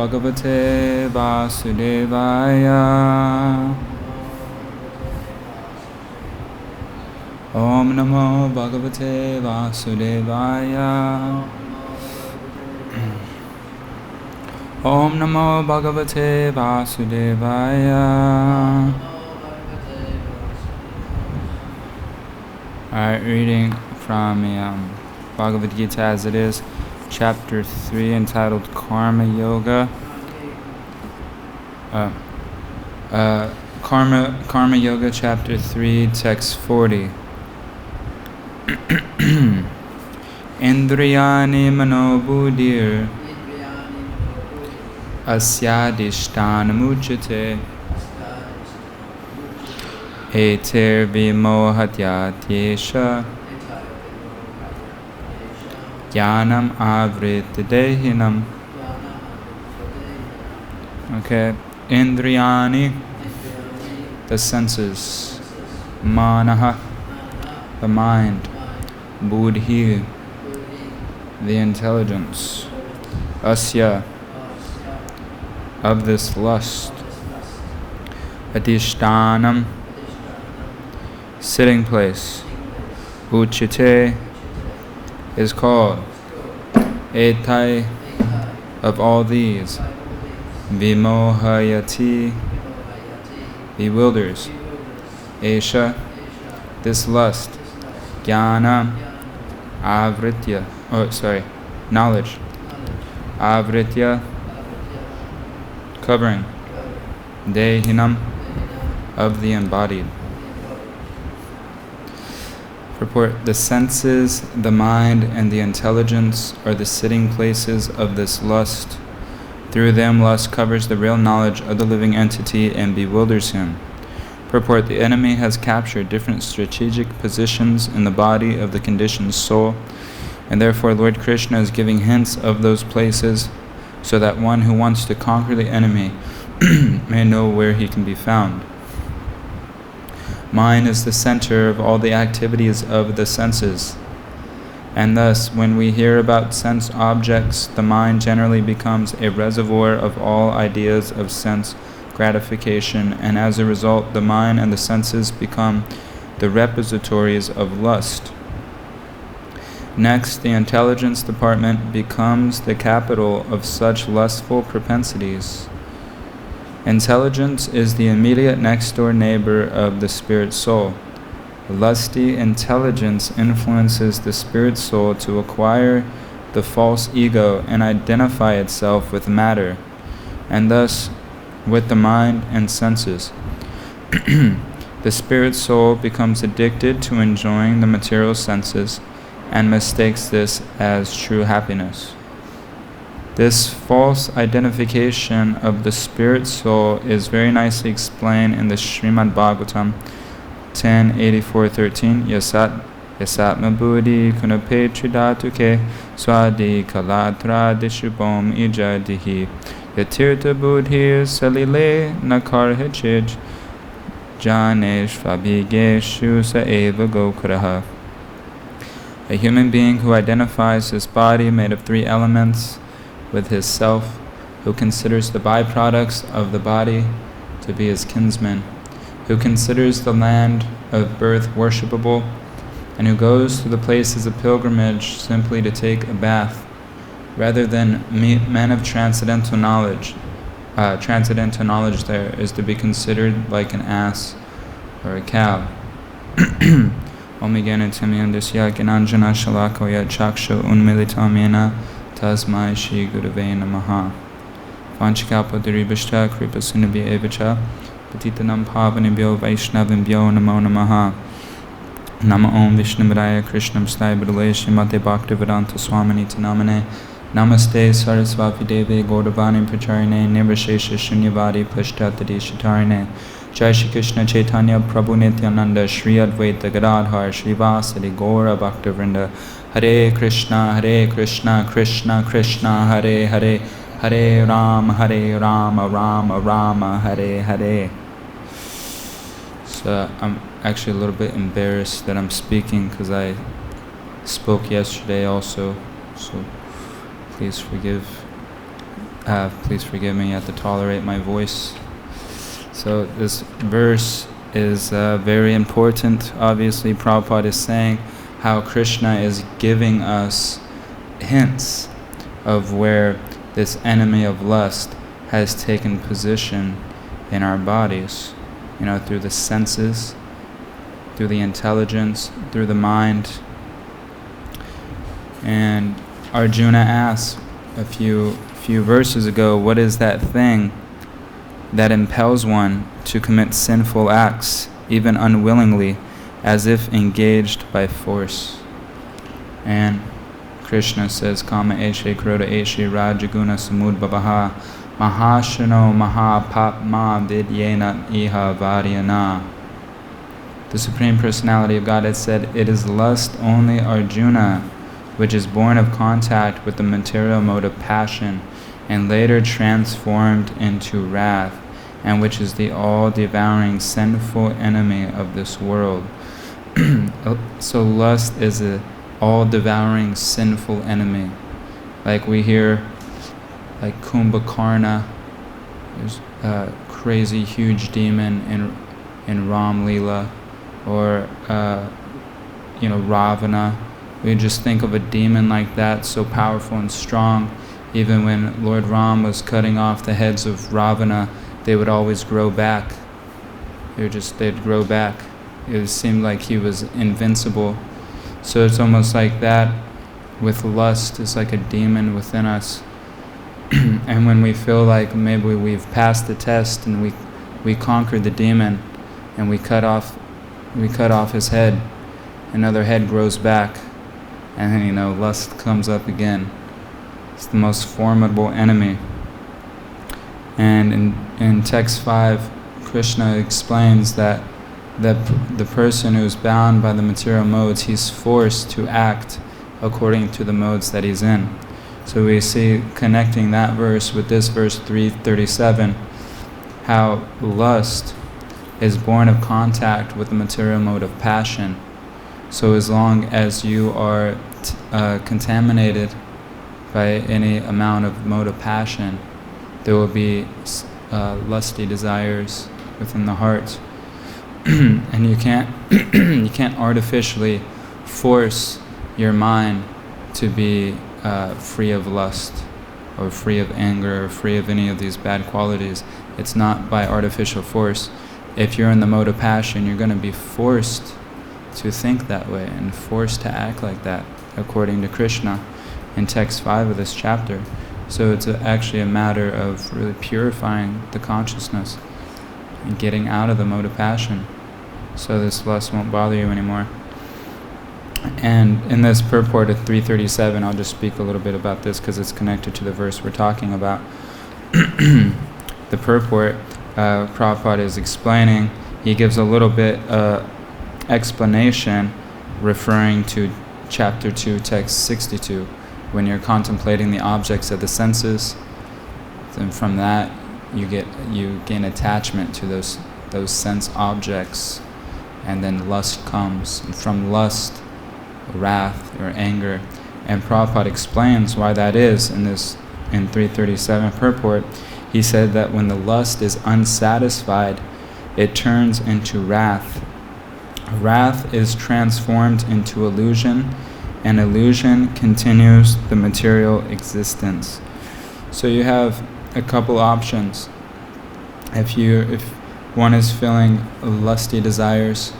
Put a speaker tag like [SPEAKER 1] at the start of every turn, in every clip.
[SPEAKER 1] Bhagavate Vasudevaya. Om Namo Bhagavate Vasudevaya. Om Namo Bhagavate Vasudevaya. Alright, reading from Bhagavad-Gita as it is, chapter 3, entitled Karma Yoga. Karma Yoga, chapter 3, text 40. Indriyani manobuddhir asyadishthanamuchyate eter vimohatyatyesha jnanam avrittadehinam. Okay, Indriyani, the senses, manaha, the mind, buddhi, the intelligence, asya, of this lust, adishtanam, sitting place, uchite, is called, etai, of all these, vimohayati, bewilders, esha, this lust, jnana, avritya, knowledge, avritya, covering, dehinam, of the embodied. Purport: the senses, the mind, and the intelligence are the sitting places of this lust. Through them, lust covers the real knowledge of the living entity and bewilders him. Purport: the enemy has captured different strategic positions in the body of the conditioned soul, and therefore Lord Krishna is giving hints of those places so that one who wants to conquer the enemy may know where he can be found. Mind is the center of all the activities of the senses, and thus when we hear about sense objects, the mind generally becomes a reservoir of all ideas of sense gratification, and as a result the mind and the senses become the repositories of lust. Next, the intelligence department becomes the capital of such lustful propensities. Intelligence is the immediate next-door neighbor of the spirit soul. Lusty intelligence influences the spirit soul to acquire the false ego and identify itself with matter, and thus with the mind and senses. The spirit soul becomes addicted to enjoying the material senses and mistakes this as true happiness. This false identification of the spirit soul is very nicely explained in the Srimad Bhagavatam 10:84-13. Yasatma buddhi kunape tridatuke swadi kalatra dishubom ijadihi yatirta buddhi salile nakarhachij janesh fabigeshu saeva gokuraha. A human being who identifies his body made of 3 elements with his self, who considers the byproducts of the body to be his kinsmen, who considers the land of birth worshipable, and who goes to the places of pilgrimage simply to take a bath, rather than men of transcendental knowledge. Transcendental knowledge there is to be considered like an ass or a cow. Om Gyanatami Andasya Gyananjana Shalakoya Chakshu Unmilitamena Tasmai Shri Gurave Namaha. Vanchikapadaribhashta Kripa Sunabhya Evacha Patitanam Pavanibhyo Vaishnavibhyo Namo Namaha. Nama Om Vishnumraya Krishnam Stai Budale Srimate Bhaktivedanta Swaminiti Namane. Namaste Saraswati Deve Gaudavani Pracharine Nirvashesha Shunyavadi Pashtatadi Shatarine. Jai Shri Krishna Chaitanya Prabhu Nityananda Shri Advaita Gadadhar Shri Vasadi Gaura Bhakta Vrinda. Hare Krishna Krishna Krishna Hare Hare Hare Rama Rama Rama Hare Hare. So I'm actually a little bit embarrassed that I'm speaking because I spoke yesterday also, so please forgive Please forgive me, you have to tolerate my voice. So this verse is very important. Obviously, Prabhupada is saying how Krishna is giving us hints of where this enemy of lust has taken position in our bodies, through the senses, through the intelligence, through the mind. And Arjuna asked a few verses ago, what is that thing that impels one to commit sinful acts, even unwillingly, as if engaged by force? And Krishna says, Kama eshe kroda eshe rajaguna samudbhavaha mahashano mahapapma vidyena iha varyana. The Supreme Personality of Godhead said, it is lust only, Arjuna, which is born of contact with the material mode of passion, and later transformed into wrath, and which is the all-devouring sinful enemy of this world. So lust is a all-devouring sinful enemy. Like we hear, like Kumbhakarna, there's a crazy huge demon in Ram Leela, or Ravana. We just think of a demon like that, so powerful and strong. Even when Lord Ram was cutting off the heads of Ravana, they would always grow back. They'd grow back. It seemed like he was invincible. So it's almost like that with lust. It's like a demon within us. And when we feel like maybe we've passed the test and we conquered the demon, and we cut off his head, another head grows back, and then lust comes up again. It's the most formidable enemy. And in text 5, Krishna explains that the person who's bound by the material modes, he's forced to act according to the modes that he's in. So we see, connecting that verse with this verse 337, how lust is born of contact with the material mode of passion. So as long as you are contaminated by any amount of mode of passion, there will be lusty desires within the heart. And you can't artificially force your mind to be free of lust, or free of anger, or free of any of these bad qualities. It's not by artificial force. If you're in the mode of passion, you're going to be forced to think that way and forced to act like that, according to Krishna in text 5 of this chapter. So it's actually a matter of really purifying the consciousness and getting out of the mode of passion, so this lust won't bother you anymore. And in this purport of 337, I'll just speak a little bit about this because it's connected to the verse we're talking about. The purport, Prabhupada is explaining, he gives a little bit explanation referring to chapter 2, text 62. When you're contemplating the objects of the senses, then from that you gain attachment to those sense objects, and then lust comes, and from lust, wrath or anger. And Prabhupada explains why that is in 337 purport. He said that when the lust is unsatisfied, it turns into wrath. Wrath is transformed into illusion, and illusion continues the material existence. So you have a couple options. If one is feeling lusty desires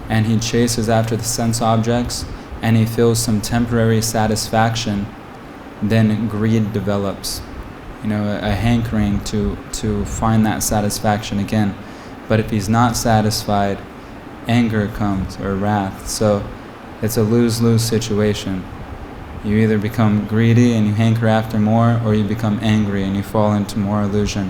[SPEAKER 1] and he chases after the sense objects and he feels some temporary satisfaction, then greed develops, a hankering to find that satisfaction again. But if he's not satisfied, anger comes, or wrath. So it's a lose-lose situation. You either become greedy and you hanker after more, or you become angry and you fall into more illusion.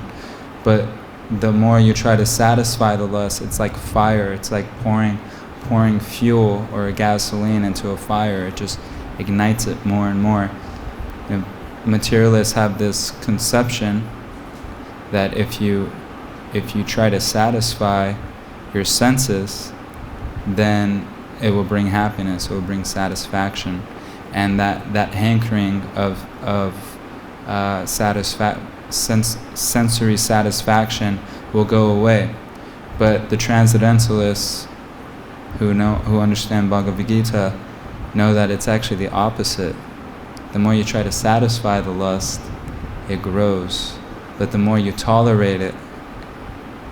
[SPEAKER 1] But the more you try to satisfy the lust, it's like fire. It's like pouring fuel or gasoline into a fire. It just ignites it more and more. Materialists have this conception that if you try to satisfy your senses, then it will bring happiness, it will bring satisfaction. And that hankering of sensory satisfaction will go away. But the transcendentalists who understand Bhagavad-Gita know that it's actually the opposite. The more you try to satisfy the lust, it grows. But the more you tolerate it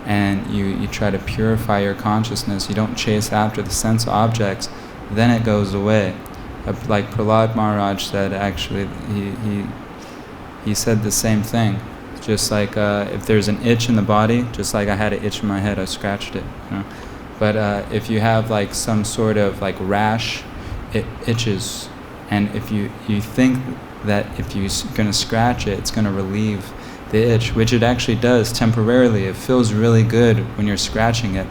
[SPEAKER 1] and you try to purify your consciousness, you don't chase after the sense objects, then it goes away. Like Prahlad Maharaj said, actually, he said the same thing. Just like if there's an itch in the body, just like I had an itch in my head, I scratched it. But if you have like some sort of like rash, it itches. And if you think that if you're going to scratch it, it's going to relieve the itch, which it actually does temporarily. It feels really good when you're scratching it,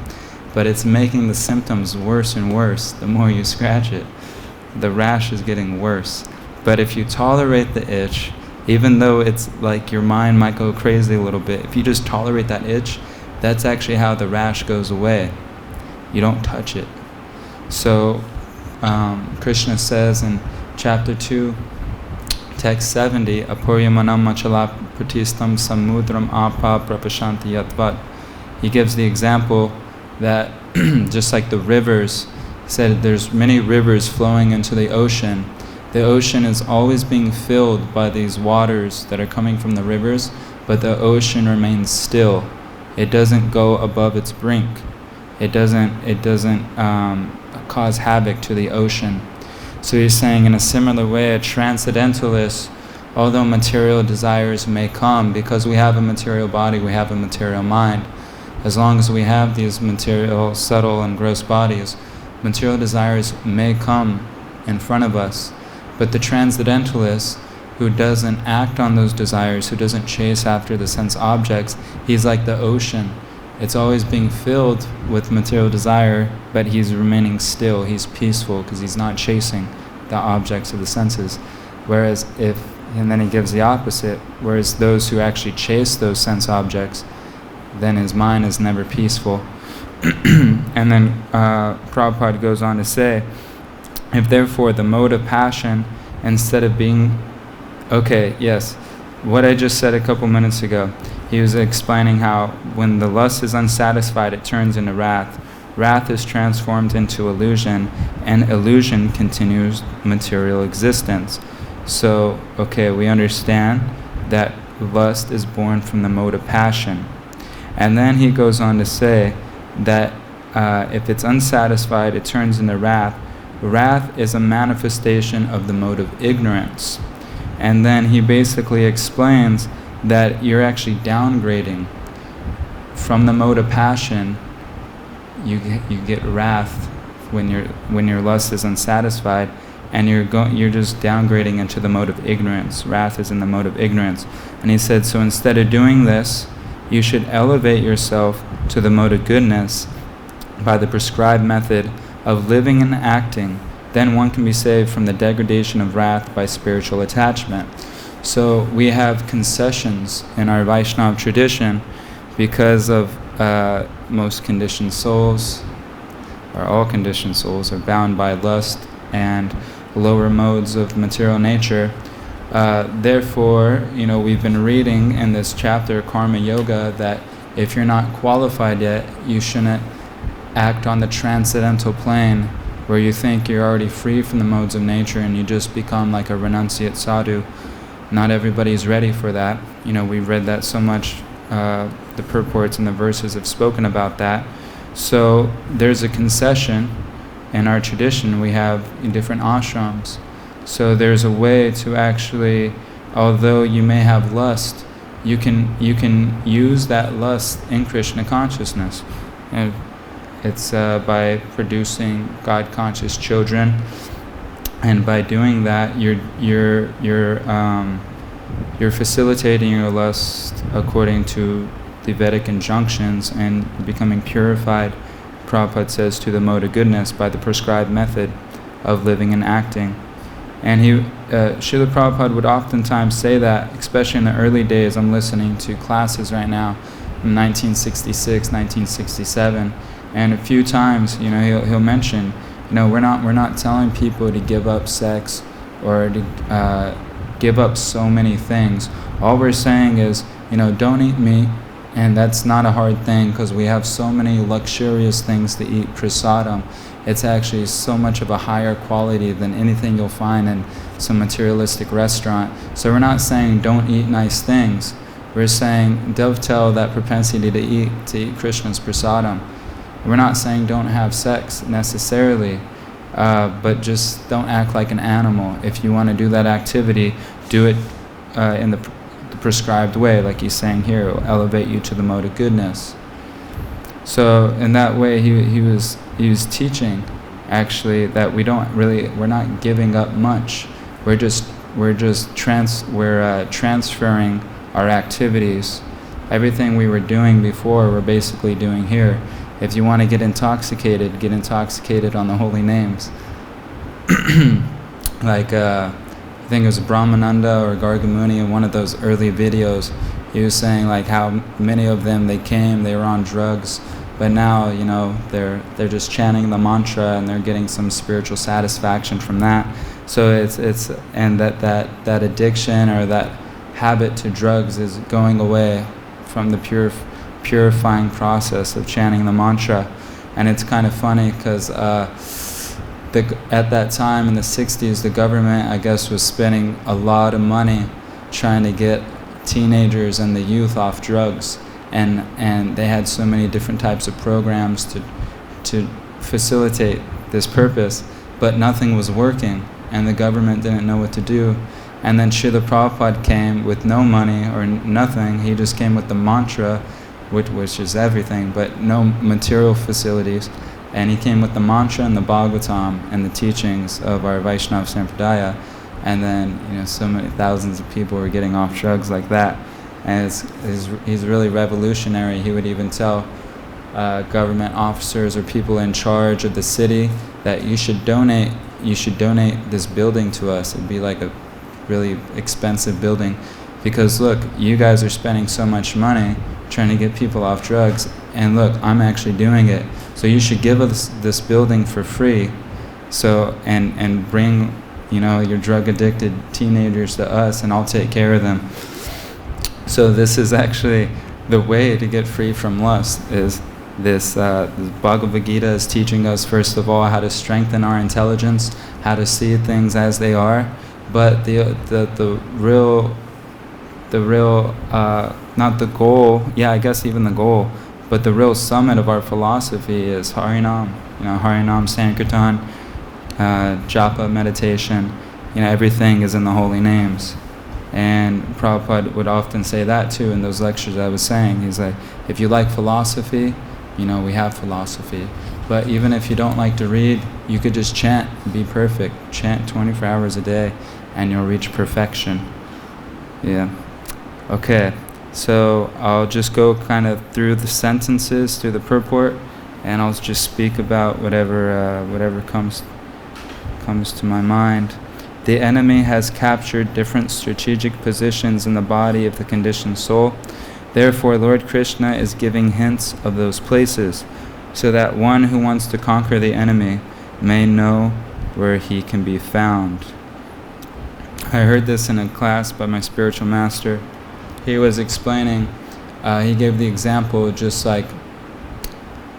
[SPEAKER 1] but it's making the symptoms worse and worse the more you scratch it. The rash is getting worse. But if you tolerate the itch, even though it's like your mind might go crazy a little bit, if you just tolerate that itch, that's actually how the rash goes away. You don't touch it. So Krishna says in chapter 2, text 70, Apuryamanam machala pratistam samudram apa prapashanti yatvat. He gives the example that just like the rivers, he said there's many rivers flowing into the ocean. The ocean is always being filled by these waters that are coming from the rivers, but the ocean remains still. It doesn't go above its brink. It doesn't cause havoc to the ocean. So he's saying in a similar way, a transcendentalist, although material desires may come, because we have a material body, we have a material mind, as long as we have these material, subtle and gross bodies, material desires may come in front of us. But the transcendentalist, who doesn't act on those desires, who doesn't chase after the sense objects, he's like the ocean. It's always being filled with material desire, but he's remaining still, he's peaceful, because he's not chasing the objects of the senses. Whereas and then he gives the opposite, whereas those who actually chase those sense objects, then his mind is never peaceful. And then Prabhupada goes on to say, if therefore the mode of passion, instead of being, what I just said a couple minutes ago, he was explaining how when the lust is unsatisfied, it turns into wrath. Wrath is transformed into illusion, and illusion continues material existence. So, we understand that lust is born from the mode of passion. And then he goes on to say that if it's unsatisfied, it turns into wrath. Wrath is a manifestation of the mode of ignorance. And then he basically explains that you're actually downgrading from the mode of passion. You get wrath when your lust is unsatisfied, and you're just downgrading into the mode of ignorance. Wrath is in the mode of ignorance. And he said, so instead of doing this, you should elevate yourself to the mode of goodness by the prescribed method of living and acting. Then one can be saved from the degradation of wrath by spiritual attachment. So we have concessions in our Vaishnava tradition because of most conditioned souls, or all conditioned souls, are bound by lust and lower modes of material nature. Therefore, we've been reading in this chapter, Karma Yoga, that if you're not qualified yet, you shouldn't act on the transcendental plane where you think you're already free from the modes of nature and you just become like a renunciate sadhu. Not everybody's ready for that. We've read that so much. The purports and the verses have spoken about that. So there's a concession in our tradition. We have different ashrams. So there's a way to actually, although you may have lust, you can use that lust in Krishna consciousness. And it's by producing God-conscious children, and by doing that, you're facilitating your lust according to the Vedic injunctions and becoming purified, Prabhupada says, to the mode of goodness by the prescribed method of living and acting. And Srila Prabhupada would oftentimes say that, especially in the early days. I'm listening to classes right now from 1966, 1967, and a few times, he'll mention, we're not telling people to give up sex or to give up so many things. All we're saying is don't eat meat. And that's not a hard thing because we have so many luxurious things to eat, prasadam. It's actually so much of a higher quality than anything you'll find in some materialistic restaurant. So we're not saying don't eat nice things. We're saying dovetail that propensity to eat Krishna's prasadam. We're not saying don't have sex necessarily, but just don't act like an animal. If you want to do that activity, do it in the prescribed way, like he's saying here. It will elevate you to the mode of goodness. So in that way, he was teaching actually that we're not giving up much. We're transferring our activities. Everything we were doing before, we're basically doing here. If you want to get intoxicated on the holy names. Like I think it was Brahmananda or Gargamuni in one of those early videos. He was saying like how many of them they were on drugs, but now they're just chanting the mantra and they're getting some spiritual satisfaction from that. So it's and that addiction or that habit to drugs is going away from the purifying process of chanting the mantra. And it's kind of funny because at that time in the 60s, the government, I guess, was spending a lot of money trying to get teenagers and the youth off drugs. And they had so many different types of programs to facilitate this purpose, but nothing was working, and the government didn't know what to do. And then Srila Prabhupada came with no money or nothing. He just came with the mantra, which is everything, but no material facilities. And he came with the mantra and the Bhagavatam and the teachings of our Vaishnava Sampradaya. And then, so many thousands of people were getting off drugs like that. And he's really revolutionary. He would even tell government officers or people in charge of the city that you should donate this building to us. It'd be like a really expensive building. Because look, you guys are spending so much money trying to get people off drugs. And look, I'm actually doing it. So you should give us this building for free, so and bring your drug addicted teenagers to us, and I'll take care of them. So this is actually the way to get free from lust. Is this Bhagavad-Gita is teaching us first of all how to strengthen our intelligence, how to see things as they are, but the real not the goal. Yeah, I guess even the goal. But the real summit of our philosophy is Harinam, Harinam, Sankirtan, japa, meditation, everything is in the holy names. And Prabhupada would often say that too in those lectures I was saying. He's like, if you like philosophy, we have philosophy. But even if you don't like to read, you could just chant, be perfect. Chant 24 hours a day and you'll reach perfection. Yeah. Okay. So I'll just go kind of through the sentences, through the purport, and I'll just speak about whatever comes to my mind. The enemy has captured different strategic positions in the body of the conditioned soul. Therefore, Lord Krishna is giving hints of those places, so that one who wants to conquer the enemy may know where he can be found. I heard this in a class by my spiritual master. He was explaining, he gave the example just like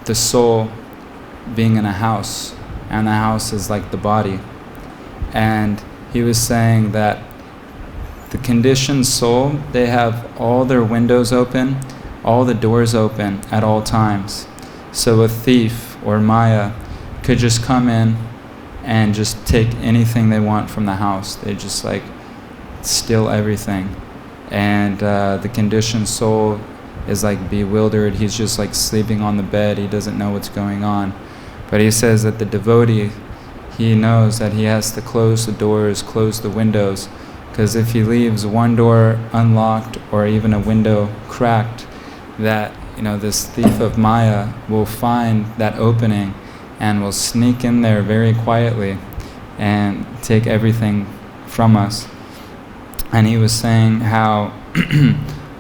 [SPEAKER 1] the soul being in a house, and the house is like the body. And he was saying that the conditioned soul, they have all their windows open, all the doors open at all times. So a thief or Maya could just come in and just take anything they want from the house. They just steal everything. And the conditioned soul is bewildered. He's just sleeping on the bed. He doesn't know what's going on. But he says that the devotee, he knows that he has to close the doors, close the windows, because if he leaves one door unlocked or even a window cracked, that this thief of Maya will find that opening and will sneak in there very quietly and take everything from us. And he was saying how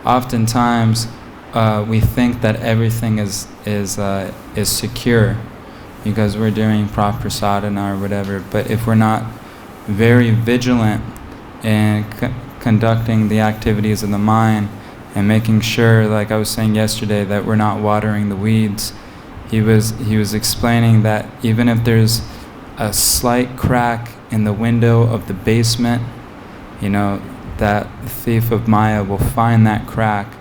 [SPEAKER 1] oftentimes we think that everything is secure because we're doing proper sadhana or whatever. But if we're not very vigilant in conducting the activities of the mind and making sure, like I was saying yesterday, that we're not watering the weeds. He was explaining that even if there's a slight crack in the window of the basement, that thief of Maya will find that crack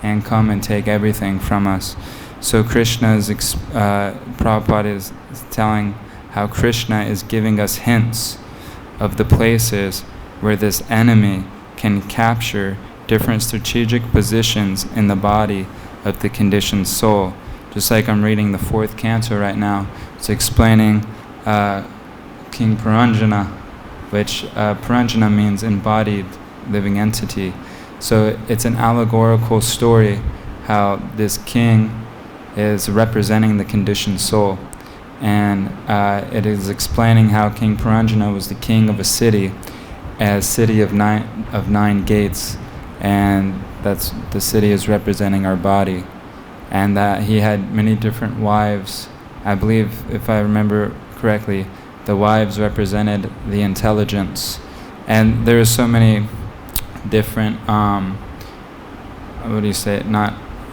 [SPEAKER 1] and come and take everything from us. So Prabhupada is telling how Krishna is giving us hints of the places where this enemy can capture different strategic positions in the body of the conditioned soul. Just like I'm reading the 4th canto right now, it's explaining King Puranjana, which Puranjana means embodied living entity. So it's an allegorical story how this king is representing the conditioned soul. And it is explaining how King Puranjana was the king of a city of nine gates, and that's the city is representing our body, and that he had many different wives. I believe, if I remember correctly, the wives represented the intelligence, and there are so many different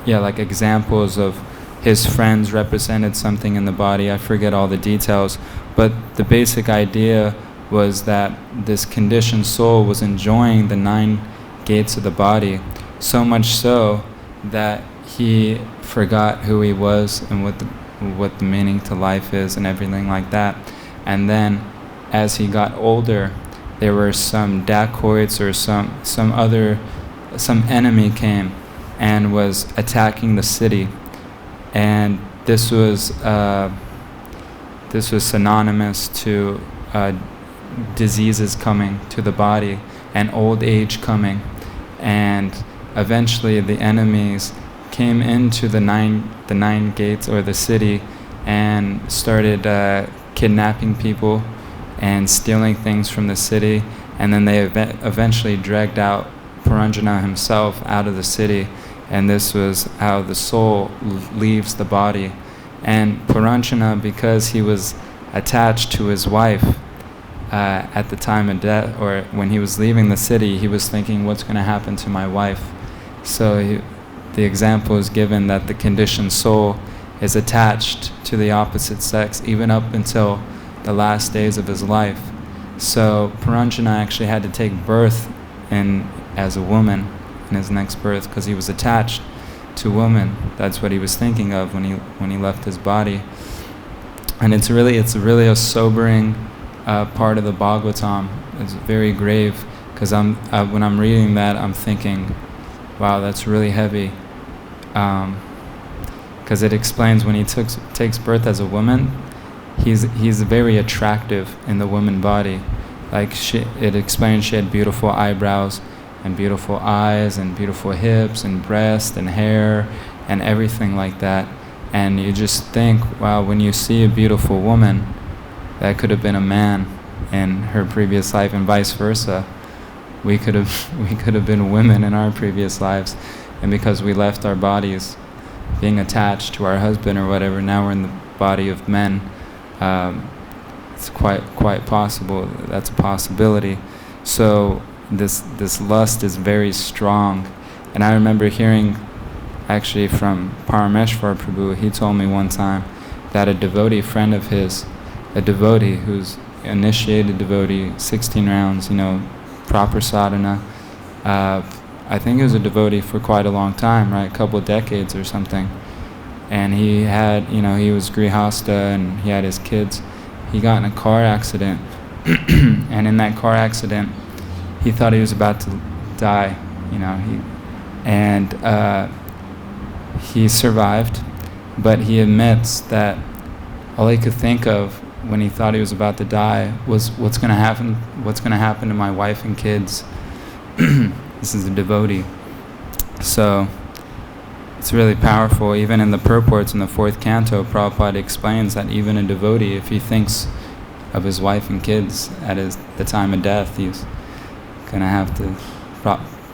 [SPEAKER 1] like examples of his friends represented something in the body. I forget all the details, but the basic idea was that this conditioned soul was enjoying the 9 gates of the body, so much so that he forgot who he was and what the meaning to life is and everything like that. And then as he got older, there were some dacoits or some enemy came and was attacking the city, and this was synonymous to diseases coming to the body and old age coming, and eventually the enemies came into the nine gates or the city and started kidnapping people and stealing things from the city, and then they eventually dragged out Puranjana himself out of the city, and this was how the soul leaves the body. And Puranjana, because he was attached to his wife at the time of death, or when he was leaving the city, he was thinking, what's going to happen to my wife? So the example is given that the conditioned soul is attached to the opposite sex even up until the last days of his life. So Puranjana actually had to take birth as a woman in his next birth because he was attached to woman. That's what he was thinking of when he left his body. And it's really a sobering part of the Bhagavatam. It's very grave, because when I'm reading that, I'm thinking, wow, that's really heavy. Because it explains when he takes birth as a woman, he's very attractive in the woman body. Like it explains she had beautiful eyebrows and beautiful eyes and beautiful hips and breast and hair and everything like that. And you just think, wow, when you see a beautiful woman, that could have been a man in her previous life, and vice versa. We could have been women in our previous lives, and because we left our bodies being attached to our husband or whatever, now we're in the body of men. It's quite possible. That's a possibility. So this lust is very strong. And I remember hearing actually from Parameshwar Prabhu, he told me one time that a devotee friend of his, a devotee who's initiated devotee, 16 rounds, proper sadhana, I think he was a devotee for quite a long time, right, a couple of decades or something. And he had, he was grihasta and he had his kids. He got in a car accident, and in that car accident, he thought he was about to die, he survived, but he admits that all he could think of when he thought he was about to die was what's going to happen to my wife and kids. This is a devotee. So it's really powerful. Even in the purports in the 4th canto, Prabhupada explains that even a devotee, if he thinks of his wife and kids at the time of death, he's going to have to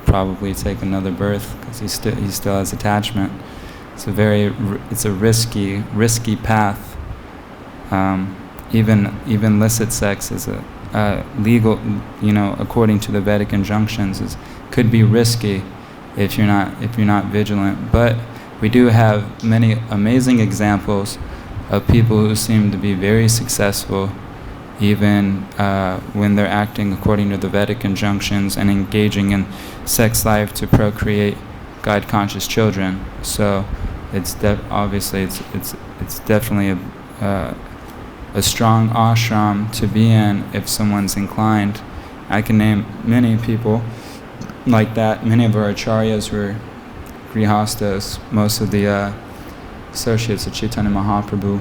[SPEAKER 1] probably take another birth because he still has attachment. It's a risky path. Even illicit sex is a legal, according to the Vedic injunctions, could be risky, if you're not vigilant. But we do have many amazing examples of people who seem to be very successful, even when they're acting according to the Vedic injunctions and engaging in sex life to procreate God-conscious children. So it's obviously it's definitely a strong ashram to be in if someone's inclined. I can name many people like that. Many of our acharyas were grihastas, most of the associates of Chaitanya Mahaprabhu,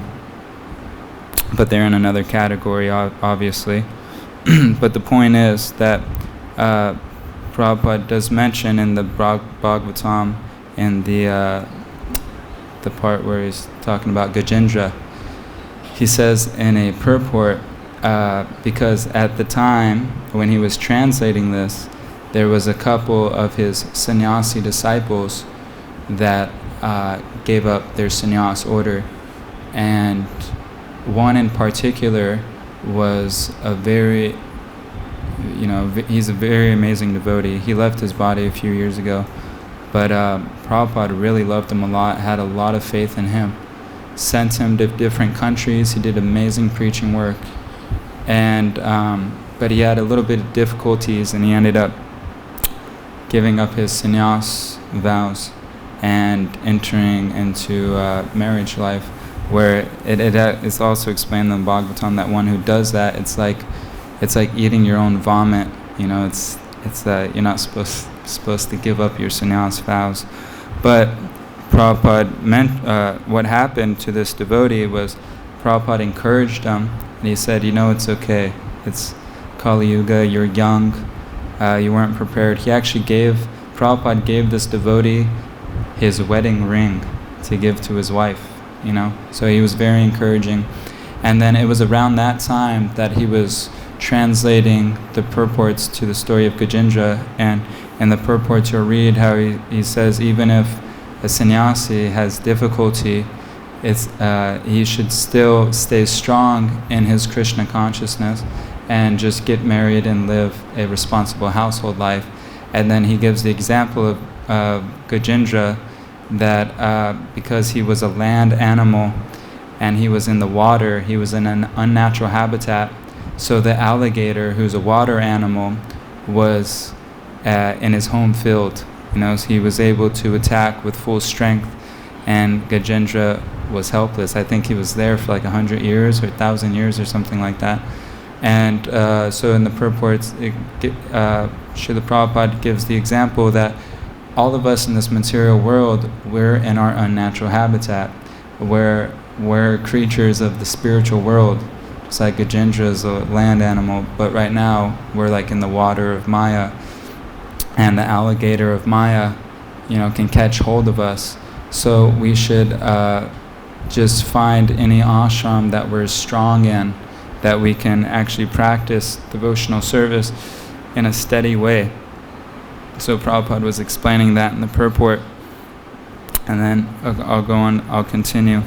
[SPEAKER 1] but they're in another category, obviously. But the point is that Prabhupada does mention in the Bhagavatam, in the part where he's talking about Gajendra, he says in a purport, because at the time when he was translating this, there was a couple of his sannyasi disciples that gave up their sannyas order, and one in particular was a very, he's a very amazing devotee. He left his body a few years ago, but Prabhupada really loved him a lot, had a lot of faith in him, sent him to different countries. He did amazing preaching work, and but he had a little bit of difficulties, and he ended up giving up his sannyas vows and entering into marriage life, where it's also explained in the Bhagavatam that one who does that, it's like eating your own vomit. It's that you're not supposed to give up your sannyas vows. But Prabhupada meant what happened to this devotee was Prabhupada encouraged him, and he said, it's okay. It's Kali Yuga. You're young. You weren't prepared. Prabhupada gave this devotee his wedding ring to give to his wife, So he was very encouraging. And then it was around that time that he was translating the purports to the story of Gajendra, and in the purports you'll read how he says even if a sannyasi has difficulty, he should still stay strong in his Krishna consciousness and just get married and live a responsible household life. And then he gives the example of Gajendra, that because he was a land animal and he was in the water, he was in an unnatural habitat, so the alligator, who's a water animal, was in his home field. So he was able to attack with full strength, and Gajendra was helpless. I think he was there for like 100 years or 1,000 years or something like that. And so in the purports, Srila Prabhupada gives the example that all of us in this material world, we're in our unnatural habitat. We're creatures of the spiritual world, just like Gajendra is a land animal, but right now we're like in the water of Maya, and the alligator of Maya, can catch hold of us. So we should just find any ashram that we're strong in, that we can actually practice devotional service in a steady way. So Prabhupada was explaining that in the purport, and then I'll continue.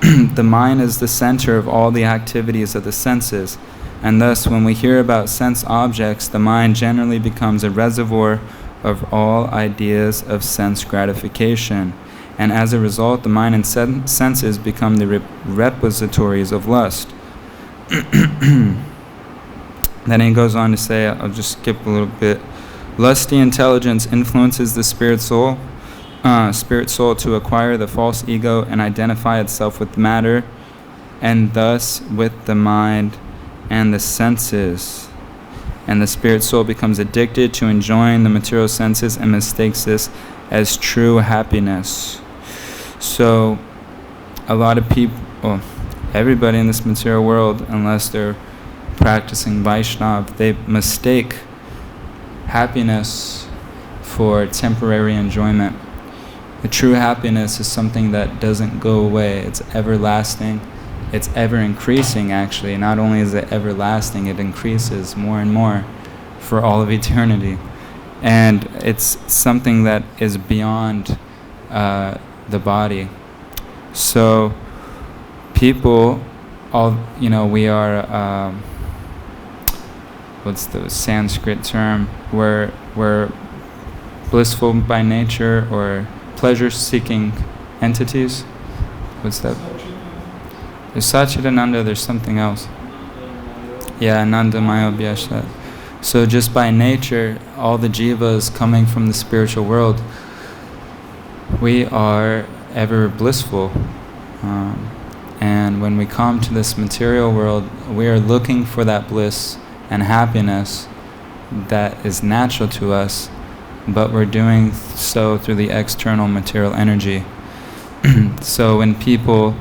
[SPEAKER 1] The mind is the center of all the activities of the senses, and thus when we hear about sense objects, the mind generally becomes a reservoir of all ideas of sense gratification, and as a result the mind and senses become the repositories of lust. Then he goes on to say, I'll just skip a little bit. Lusty intelligence influences the spirit soul to acquire the false ego and identify itself with matter, and thus with the mind and the senses. And the spirit soul becomes addicted to enjoying the material senses and mistakes this as true happiness. So a lot of people, everybody in this material world, unless they're practicing Vaishnava, they mistake happiness for temporary enjoyment. The true happiness is something that doesn't go away. It's everlasting. It's ever increasing, actually. Not only is it everlasting, it increases more and more for all of eternity. And it's something that is beyond the body. So people, we are, what's the Sanskrit term? We're blissful by nature or pleasure-seeking entities. What's that? There's Satchidananda, there's something else. Yeah, Anandamaya Abhyasat. So just by nature, all the jivas coming from the spiritual world, we are ever blissful. And when we come to this material world, we are looking for that bliss and happiness that is natural to us, but we're doing so through the external material energy. So when people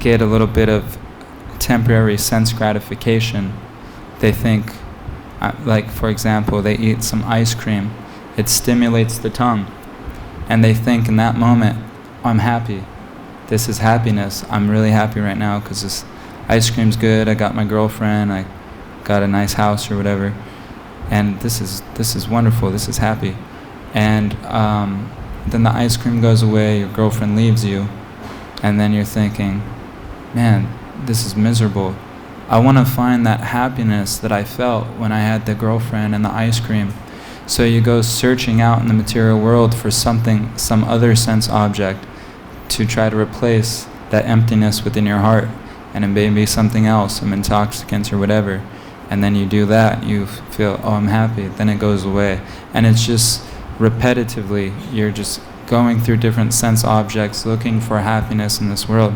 [SPEAKER 1] get a little bit of temporary sense gratification, they think, like for example, they eat some ice cream, it stimulates the tongue, and they think in that moment, I'm happy. This is happiness. I'm really happy right now because this ice cream's good. I got my girlfriend. I got a nice house or whatever, and this is wonderful. This is happy. And then the ice cream goes away. Your girlfriend leaves you, and then you're thinking, man, this is miserable. I want to find that happiness that I felt when I had the girlfriend and the ice cream. So you go searching out in the material world for something, some other sense object, to try to replace that emptiness within your heart, and it may be something else, some intoxicants or whatever, and then you do that, you feel, oh, I'm happy, then it goes away. And it's just repetitively, you're just going through different sense objects looking for happiness in this world.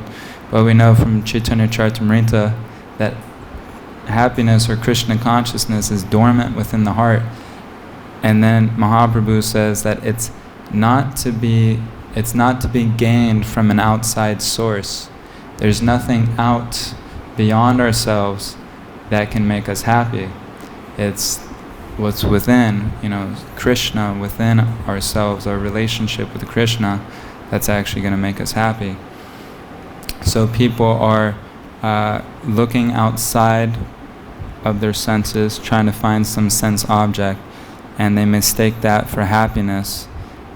[SPEAKER 1] But we know from Chaitanya Charitamrita that happiness or Krishna consciousness is dormant within the heart. And then Mahaprabhu says that it's not to be gained from an outside source. There's nothing out beyond ourselves that can make us happy. It's what's within, Krishna within ourselves, our relationship with Krishna, that's actually going to make us happy. So people are looking outside of their senses, trying to find some sense object, and they mistake that for happiness.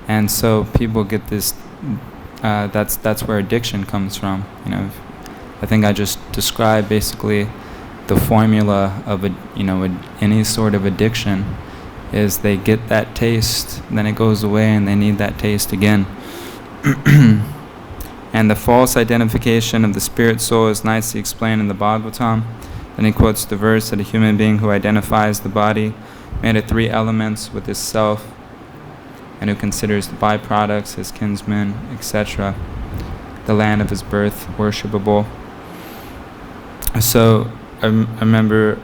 [SPEAKER 1] And so people get this, that's where addiction comes from. I think I just described basically the formula of any sort of addiction is they get that taste, then it goes away and they need that taste again. And the false identification of the spirit soul is nicely explained in the Bhagavatam. Then he quotes the verse that a human being who identifies the body made of 3 elements with his self, and who considers the byproducts, his kinsmen, etc., the land of his birth, worshipable. So I remember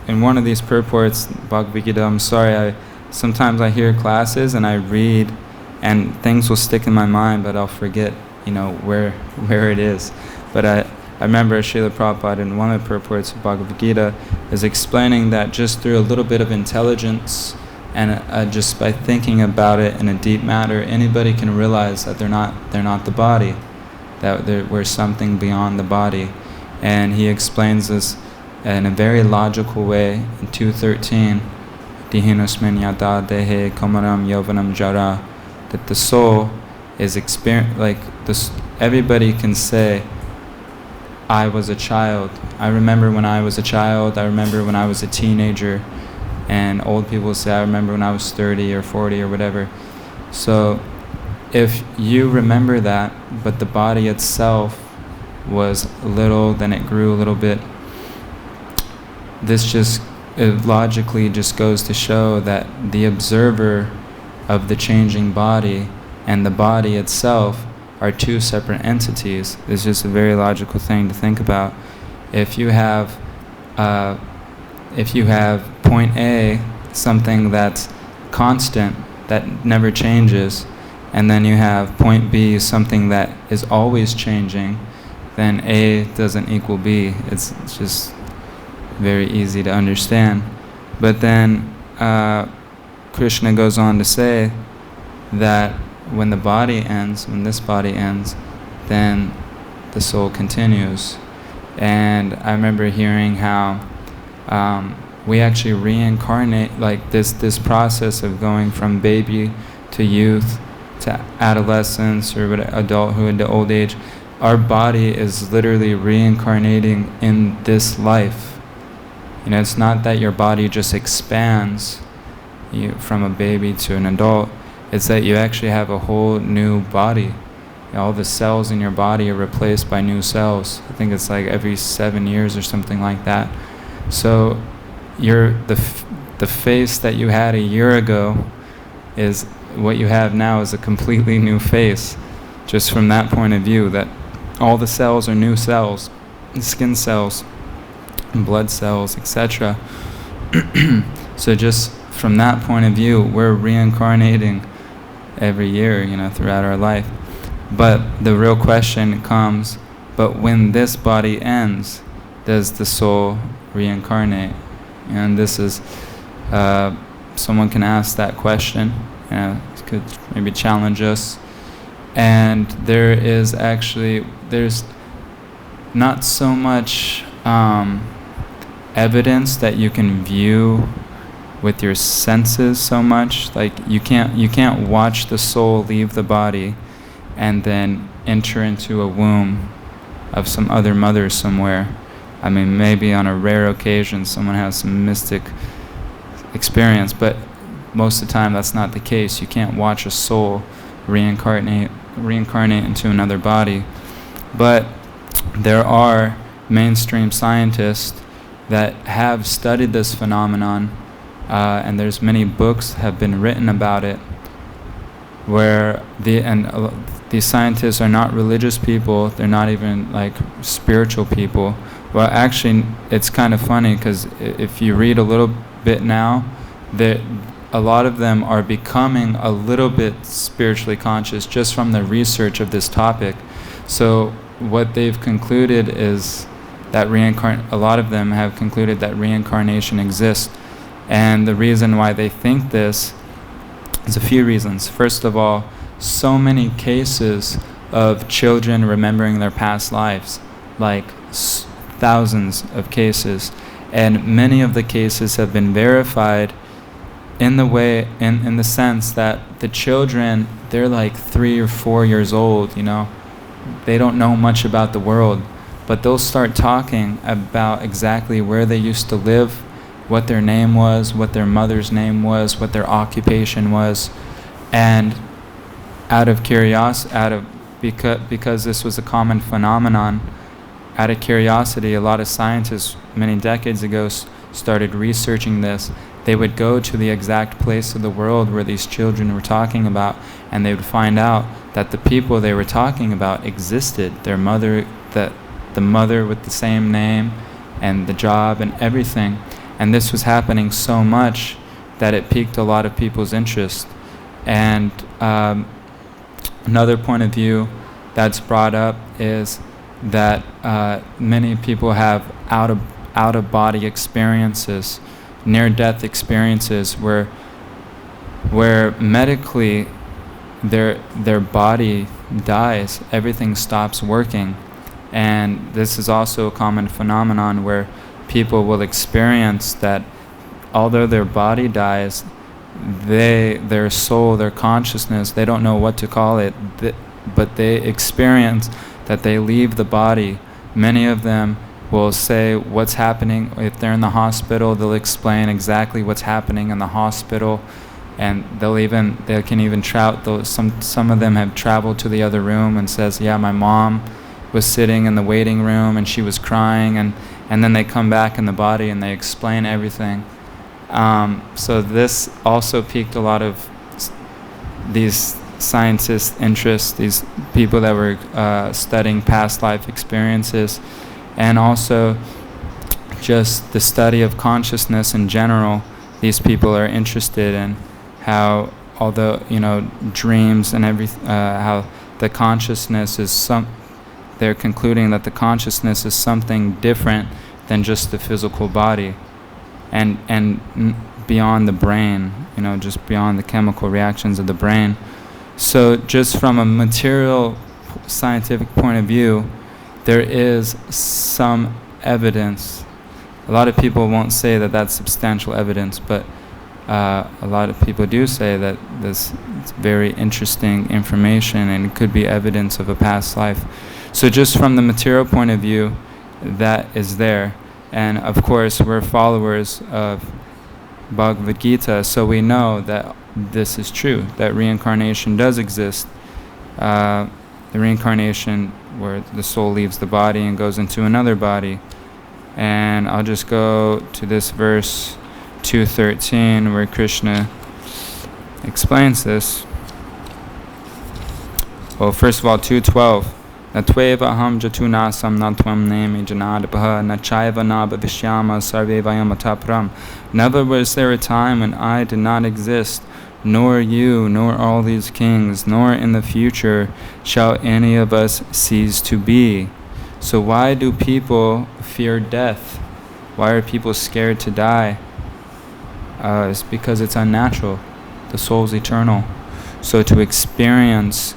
[SPEAKER 1] in one of these purports, Bhagavad-Gita, I'm sorry, sometimes I hear classes and I read and things will stick in my mind, but I'll forget, where it is. But I remember Srila Prabhupada in one of the purports of Bhagavad-Gita is explaining that just through a little bit of intelligence and just by thinking about it in a deep matter, anybody can realize that they're not the body, that we're something beyond the body. And he explains this in a very logical way in 2:13, Dihinusmin yada dehe kamaram yovanam jara, that the soul is like this. Everybody can say, I was a child. I remember when I was a child. I remember when I was a teenager. And old people say, I remember when I was 30 or 40 or whatever. So if you remember that, but the body itself was little, then it grew a little bit, it logically just goes to show that the observer of the changing body and the body itself are 2 separate entities. It's just a very logical thing to think about. If you have point A, something that's constant, that never changes, and then you have point B, something that is always changing, then A doesn't equal B. It's just very easy to understand. But then Krishna goes on to say that when the body ends, when this body ends, then the soul continues. And I remember hearing how we actually reincarnate, like this process of going from baby to youth to adolescence or adulthood to old age. Our body is literally reincarnating in this life. It's not that your body just expands. from a baby to an adult, is that you actually have a whole new body. All the cells in your body are replaced by new cells. I think it's like every 7 years or something like that. So the face that you had a year ago is what you have now is a completely new face, just from that point of view, that all the cells are new cells, skin cells, blood cells, etc. So just from that point of view, we're reincarnating every year, throughout our life. But the real question comes, but when this body ends, does the soul reincarnate? And this is, someone can ask that question, could maybe challenge us. And there's not so much evidence that you can view with your senses so much. Like you can't watch the soul leave the body and then enter into a womb of some other mother somewhere. I mean, maybe on a rare occasion someone has some mystic experience, but most of the time that's not the case. You can't watch a soul reincarnate into another body. But there are mainstream scientists that have studied this phenomenon, and there's many books have been written about it, where these scientists are not religious people, they're not even like spiritual people. Well, actually, it's kind of funny, because if you read a little bit now, a lot of them are becoming a little bit spiritually conscious just from the research of this topic. So what they've concluded is that a lot of them have concluded that reincarnation exists. And the reason why they think this is a few reasons. First of all, so many cases of children remembering their past lives, like thousands of cases, and many of the cases have been verified in the sense that the children, they're like 3 or 4 years old, they don't know much about the world, but they'll start talking about exactly where they used to live, what their name was, what their mother's name was, what their occupation was. And out of curiosity, because this was a common phenomenon, out of curiosity, a lot of scientists many decades ago started researching this. They would go to the exact place of the world where these children were talking about, and they would find out that the people they were talking about existed. The mother with the same name and the job and everything. And this was happening so much that it piqued a lot of people's interest. And another point of view that's brought up is that many people have out-of-body experiences, near-death experiences, where medically their body dies, everything stops working. And this is also a common phenomenon where people will experience that although their body dies, their soul, their consciousness, they don't know what to call it, but they experience that they leave the body. Many of them will say what's happening. If they're in the hospital, they'll explain exactly what's happening in the hospital, and they can even travel. Some of them have traveled to the other room and says, yeah, my mom was sitting in the waiting room and she was crying, and then they come back in the body and they explain everything. So this also piqued a lot of these scientists' interest, these people that were studying past life experiences, and also just the study of consciousness in general. These people are interested in how, although dreams and how the consciousness is they're concluding that the consciousness is something different than just the physical body, and beyond the brain, just beyond the chemical reactions of the brain. So just from a material scientific point of view, there is some evidence. A lot of people won't say that that's substantial evidence, but a lot of people do say that this is very interesting information and it could be evidence of a past life. So just from the material point of view, that is there. And of course, we're followers of Bhagavad-Gita, so we know that this is true, that reincarnation does exist. The reincarnation where the soul leaves the body and goes into another body. And I'll just go to this verse 2:13 where Krishna explains this. Well, first of all, 2:12. Natveva ham jatunasam natvam nemi janadabha nachaiva nabhavishyama sarve vayam. Never was there a time when I did not exist, nor you, nor all these kings, nor in the future shall any of us cease to be. So why do people fear death? Why are people scared to die? It's because it's unnatural. The soul's eternal. So to experience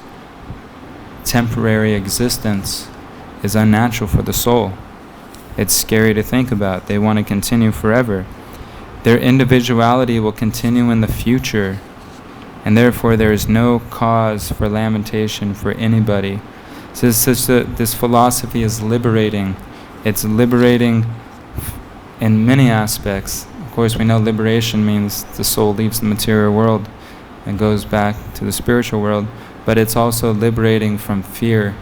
[SPEAKER 1] temporary existence is unnatural for the soul. It's scary to think about. They want to continue forever. Their individuality will continue in the future, and therefore there is no cause for lamentation for anybody. So this philosophy is liberating. It's liberating in many aspects. Of course, we know liberation means the soul leaves the material world and goes back to the spiritual world, but it's also liberating from fear.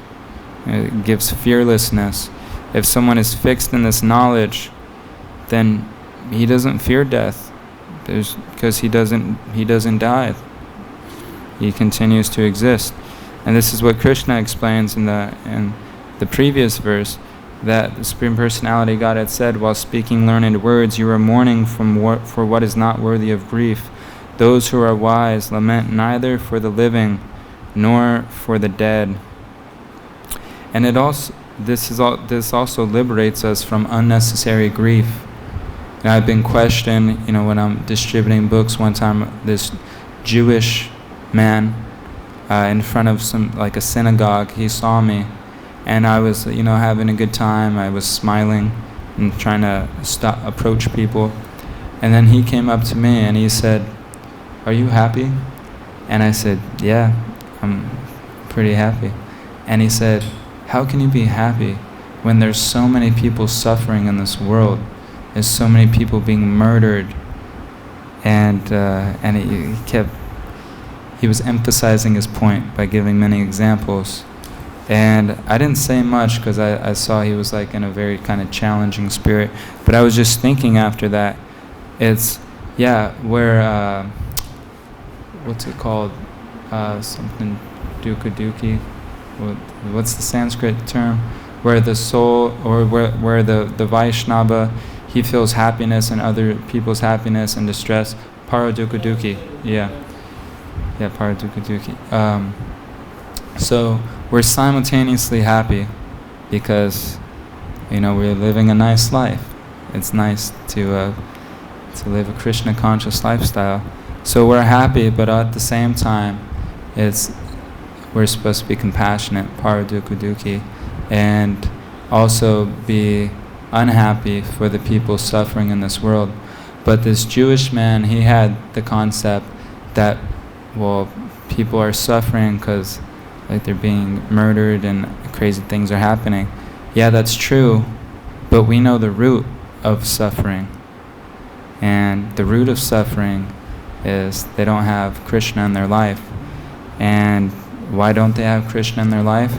[SPEAKER 1] It gives fearlessness. If someone is fixed in this knowledge, then he doesn't fear death, because he doesn't die. He continues to exist. And this is what Krishna explains in the previous verse, that the Supreme Personality God had said, while speaking learned words, you are mourning for what is not worthy of grief. Those who are wise lament neither for the living nor for the dead. And this also liberates us from unnecessary grief. And I've been questioned, when I'm distributing books one time, this Jewish man in front of a synagogue, he saw me, and I was, having a good time. I was smiling and trying to approach people. And then he came up to me and he said, "Are you happy?" And I said, "Yeah, I'm pretty happy." And he said, "How can you be happy when there's so many people suffering in this world? There's so many people being murdered." And he was emphasizing his point by giving many examples. And I didn't say much because I saw he was in a very kind of challenging spirit. But I was just thinking after that, where what's it called? Something dukkha. What's the Sanskrit term? Where the soul, or where the Vaishnava, he feels happiness and other people's happiness and distress. Paradukkha. Yeah, paradukkha. So we're simultaneously happy because, we're living a nice life. It's nice to live a Krishna conscious lifestyle. So we're happy, but at the same time, we're supposed to be compassionate, paradukkha, and also be unhappy for the people suffering in this world. But this Jewish man, he had the concept that, people are suffering because they're being murdered and crazy things are happening. Yeah, that's true, but we know the root of suffering. And the root of suffering is they don't have Krishna in their life. And why don't they have Krishna in their life?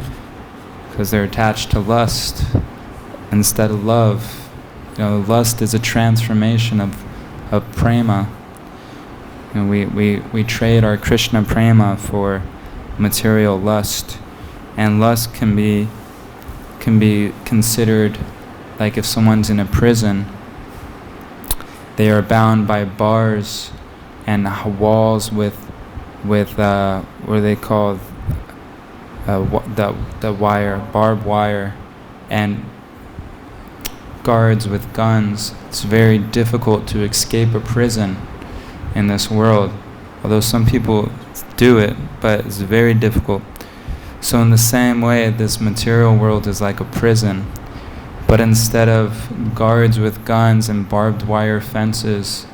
[SPEAKER 1] Because they're attached to lust instead of love. Lust is a transformation of prema. And we trade our Krishna prema for material lust. And lust can be considered like if someone's in a prison, they are bound by bars and walls with what are they called? The wire, barbed wire, and guards with guns. It's very difficult to escape a prison in this world, although some people do it, but it's very difficult. So in the same way, this material world is like a prison, but instead of guards with guns and barbed wire fences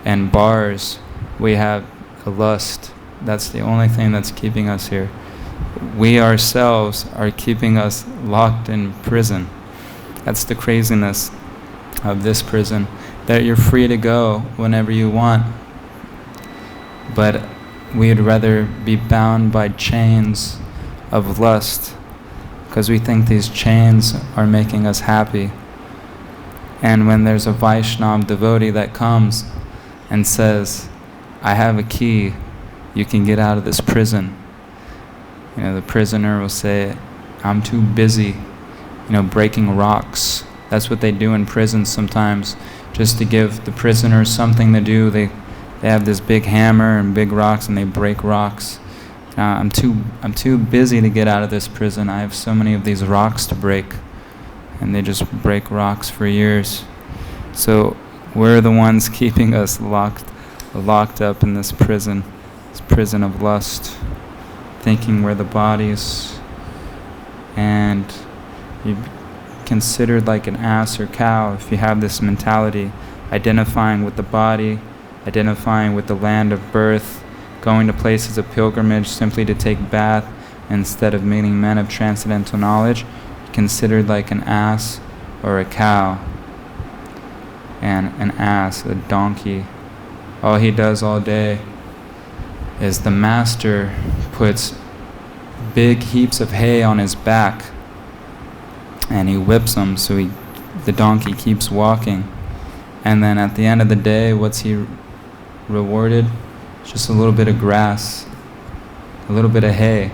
[SPEAKER 1] and bars, we have a lust. That's the only thing that's keeping us here. We ourselves are keeping us locked in prison. That's the craziness of this prison. that you're free to go whenever you want. But we'd rather be bound by chains of lust because we think these chains are making us happy. And when there's a Vaishnava devotee that comes and says, I have a key, you can get out of this prison. The prisoner will say, I'm too busy, breaking rocks. That's what they do in prisons sometimes, just to give the prisoners something to do. They have this big hammer and big rocks, and they break rocks. I'm too busy to get out of this prison. I have so many of these rocks to break. And they just break rocks for years. So we're the ones keeping us locked up in this prison of lust, thinking we're the bodies, and you're considered like an ass or cow if you have this mentality, identifying with the body, identifying with the land of birth, going to places of pilgrimage simply to take bath instead of meeting men of transcendental knowledge, considered like an ass or a cow. And an ass, a donkey, all he does all day is the master puts big heaps of hay on his back and he whips him so the donkey keeps walking. And then at the end of the day, what's he rewarded? Just a little bit of grass, a little bit of hay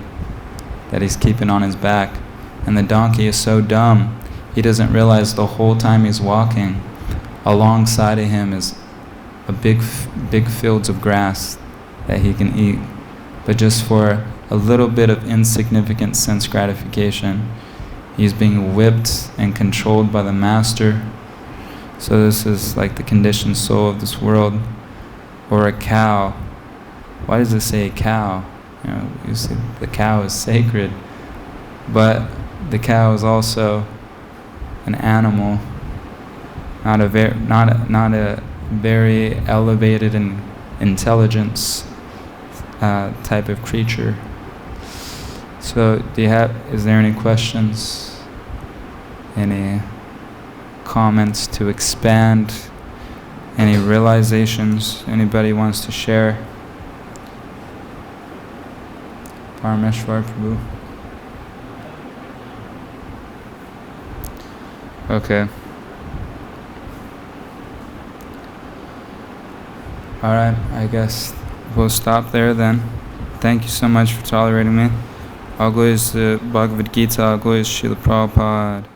[SPEAKER 1] that he's keeping on his back. And the donkey is so dumb, he doesn't realize the whole time he's walking, alongside of him is a big fields of grass that he can eat. But just for a little bit of insignificant sense gratification, he's being whipped and controlled by the master. So this is like the conditioned soul of this world. Or a cow. Why does it say a cow? You see, the cow is sacred, but the cow is also an animal, not a very elevated in intelligence type of creature. So, is there any questions? Any comments to expand? Any realizations anybody wants to share? Parameshwar Prabhu. Okay. Alright, I guess we'll stop there then. Thank you so much for tolerating me. All glories to Bhagavad-Gita, all glories to Srila Prabhupada.